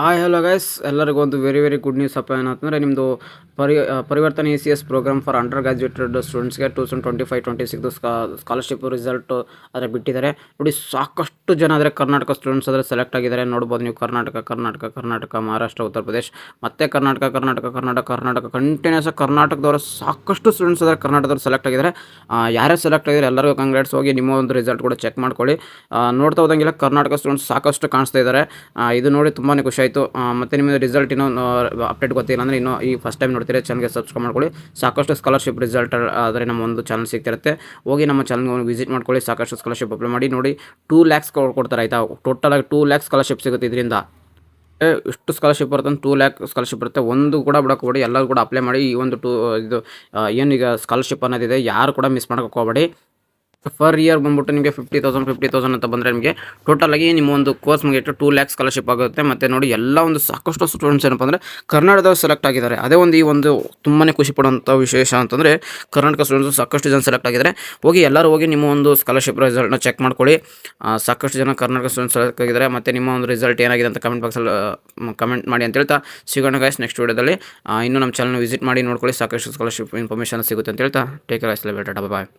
Hi hello guys, ಎಲ್ಲರಿಗೂ ಒಂದು very good news ಅಪ್ಪ. ಏನಂತಂದರೆ ನಿಮ್ಮದು ಪರಿವರ್ತನೆ ECS programme for under graduated ಸ್ಟೂಡೆಂಟ್ಸ್ಗೆ 2025-26 ಸ್ಕಾಲರ್ಶಿಪ್ ರಿಸಲ್ಟ್ ಆದರೆ ಬಿಟ್ಟಿದ್ದಾರೆ. ನೋಡಿ, ಸಾಕಷ್ಟು ಜನ ಆದರೆ ಕರ್ನಾಟಕ ಸ್ಟೂಡೆಂಟ್ಸ್ ಆದರೆ ಸೆಲೆಕ್ಟ್ ಆಗಿದ್ದಾರೆ. ನೋಡ್ಬೋದು ನೀವು ಕರ್ನಾಟಕ, ಮಹಾರಾಷ್ಟ್ರ, ಉತ್ತರ ಪ್ರದೇಶ್ ಮತ್ತು ಕರ್ನಾಟಕ ಕಂಟಿನ್ಯೂಸ್ ಕರ್ನಾಟಕದವರು ಸಾಕಷ್ಟು ಸ್ಟೂಡೆಂಟ್ಸ್ ಆದರೆ ಕರ್ನಾಟಕದವ್ರು ಸೆಲೆಕ್ಟ್ ಆಗಿದ್ದಾರೆ. ಯಾರೇ ಸೆಲೆಕ್ಟ್ ಆಗಿದ್ದಾರೆ ಎಲ್ಲರಿಗೂ ಕಂಗ್ರಾಟ್ಸ್. ಹೋಗಿ ನಿಮ್ಮ ಒಂದು ರಿಸಲ್ಟ್ ಕೂಡ ಚೆಕ್ ಮಾಡ್ಕೊಳ್ಳಿ. ನೋಡ್ತಾ ಹೋದಂಗೆಲ್ಲ ಕರ್ನಾಟಕ ಸ್ಟೂಡೆಂಟ್ಸ್ ಸಾಕಷ್ಟು ಕಾಣಿಸ್ತಾ ಇದ್ದಾರೆ. ಇದು ನೋಡಿ ತುಂಬಾ ಖುಷಿ ಆಯಿತು. ಮತ್ತು ನಿಮಗೆ ರಿಸಲ್ಟ್ ಇನ್ನೂ ಅಪ್ಡೇಟ್ ಗೊತ್ತಿಲ್ಲ ಅಂದರೆ ಇನ್ನೂ ಈ ಫಸ್ಟ್ ಟೈಮ್ ನೋಡ್ತೀರಾ ಚಾನಲ್ಗೆ ಸಬ್ಸ್ಕ್ರೈಬ್ ಮಾಡ್ಕೊಳ್ಳಿ. ಸಾಕಷ್ಟು ಸ್ಕಾಲರ್ಶಿಪ್ ರಿಸಲ್ಟ್ ಆದರೆ ನಮ್ಮ ಒಂದು ಚಾನಲ್ ಸಿಗ್ತಿರುತ್ತೆ. ಹೋಗಿ ನಮ್ಮ ಚಾನಲ್ಗೆ ವಿಸಿಟ್ ಮಾಡ್ಕೊಳ್ಳಿ. ಸಾಕಷ್ಟು ಸ್ಕಾಲರ್ಶಿಪ್ ಅಪ್ಲೈ ಮಾಡಿ. ನೋಡಿ 2 lakhs ಕೊಡ್ತಾರೆ ಆಯಿತಾ. ಟೋಟಲಾಗಿ 2 lakhs ಸ್ಕಾಲರ್ಶಿಪ್ ಸಿಗುತ್ತೆ ಇದರಿಂದ. ಎಷ್ಟು ಸ್ಕಾಲರ್ಶಿಪ್ ಬರುತ್ತೆ ಅಂದ್ರೆ 2 lakh ಸ್ಕಾಲರ್ಶಿಪ್ ಬರುತ್ತೆ. ಒಂದು ಕೂಡ ಬಿಡೋಕೆ ಎಲ್ಲರೂ ಕೂಡ ಅಪ್ಲೈ ಮಾಡಿ. ಈ ಒಂದು ಇದು ಏನೀಗ ಸ್ಕಾಲರ್ಶಿಪ್ ಅನ್ನೋದಿದೆ, ಯಾರು ಕೂಡ ಮಿಸ್ ಮಾಡೋಕೆ ಹೋಗಬೇಡಿ. ಫರ್ ಇಯರ್ ಬಂದ್ಬಿಟ್ಟು ನಿಮಗೆ 50,000 ಅಂತ ಬಂದರೆ ನಿಮಗೆ ಟೋಟಲಾಗಿ ನಿಮ್ಮ ಒಂದು ಕೋರ್ಸ್ ಮುಗಿಟ್ಟು 2 lakhs ಸ್ಕಾಲರ್ಶಿಪ್ ಆಗುತ್ತೆ. ಮತ್ತು ನೋಡಿ ಎಲ್ಲ ಒಂದು ಸಾಕಷ್ಟು ಸ್ಟೂಡೆಂಟ್ಸ್ ಏನಪ್ಪ ಅಂದರೆ ಕರ್ನಾಟಕದವ್ರು ಸೆಲೆಕ್ಟ್ ಆಗಿದ್ದಾರೆ. ಅದೇ ಒಂದು ಈ ಒಂದು ತುಂಬಾ ಖುಷಿ ಪಡುವಂಥ ವಿಶೇಷ ಅಂತಂದರೆ ಕರ್ನಾಟಕ ಸ್ಟೂಡೆಂಟ್ಸ್ ಸಾಕಷ್ಟು ಜನ ಸೆಲೆಕ್ಟ್ ಆಗಿದ್ದಾರೆ. ಎಲ್ಲರೂ ಹೋಗಿ ನಿಮ್ಮ ಒಂದು ಸ್ಕಾಲರ್ಶಿಪ್ ರಿಸಲ್ಟ್ನ ಚೆಕ್ ಮಾಡ್ಕೊಳ್ಳಿ. ಸಾಕಷ್ಟು ಜನ ಕರ್ನಾಟಕ ಸ್ಟೂಡೆಂಟ್ಸ್ ಸೆಲೆಕ್ಟ್ ಆಗಿದ್ದಾರೆ. ಮತ್ತು ನಿಮ್ಮ ಒಂದು ರಿಸಲ್ಟ್ ಏನಾಗಿದೆ ಅಂತ ಕಮೆಂಟ್ ಬಾಕ್ಸಲ್ಲಿ ಕಮೆಂಟ್ ಮಾಡಿ ಅಂತ ಹೇಳ್ತಾ ಸಿಗೋಣ ಗೈಸ್ ನೆಕ್ಸ್ಟ್ ವೀಡಿಯೋದಲ್ಲಿ. ಇನ್ನೂ ನಮ್ಮ ಚಾನಲ್ ವಿಸಿಟ್ ಮಾಡಿ ನೋಡ್ಕೊಳ್ಳಿ. ಸಾಕಷ್ಟು ಸ್ಕಾಲರ್ಶಿಪ್ ಇನ್ಫಾರ್ಮೇಷನ್ ಸಿಗುತ್ತೆ ಅಂತ ಹೇಳ್ತಾ ಟೇಕ್ ಕೇರ್ ಗೈಸ್. ಬಾಯ್.